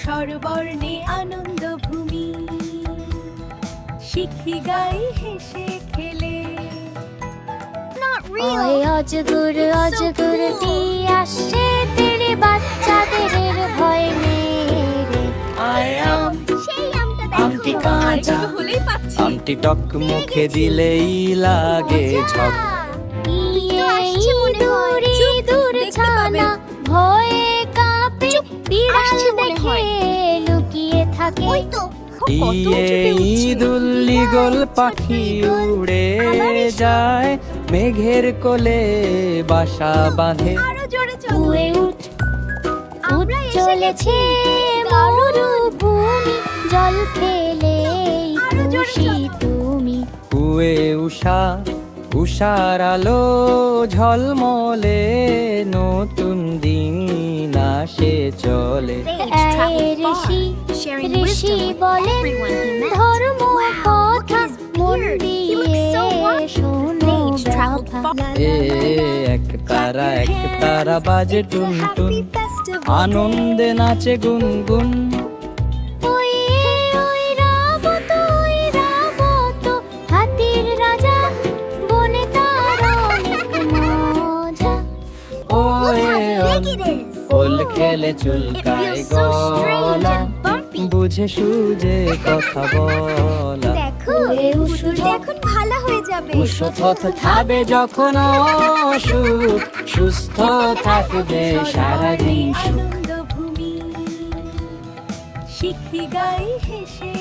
স্বরবর্ণে আনন্দ ভূমি, শিখি গাই হেসে খেলে। ওই অজগর অজগরটি আসছে তেরে বাচ্চাদের ভয় মেরে। আমটি কাঁচা হলেই পাচ্ছি। আমটি টক মুখে দিলেই লাগে ঝক। ইঁদুর ইঁদুর ছানা ভয়ে কাঁপে, বিড়াল দেখে লুকিয়ে থাকে। ইদুল্লি গোল পাখি উড়ে যায়, মেঘের কোলে বাসা বাঁধে। উড়ে উঠ উঠ চলেছে মরুভূমি, জল ফেলে খুশি তুমি। কুয়ে উষা উষার আলো ঝলমলে, নতুন দিন আসে চলে। ঋষি ঋষি বলেন ধর্ম কথা, মন দিয়ে শোনো ব্রাভা। এক তারা বাজে টুনটুন, আনন্দে নাচে গুনগুন। ওই ওই রাবত হাতির রাজা, বনে তার অনেক মজা। ওল খেলে চুলকায় গলা, বুঝে সুঝে কথা বলা। দেখো এখন ভালো হয়ে যাবে। সুস্থ থাকবে যখন অসুখ, সুস্থ থাকবে সারাদিন সুখ। আনন্দ ভূমি, শিখি গাই হেসে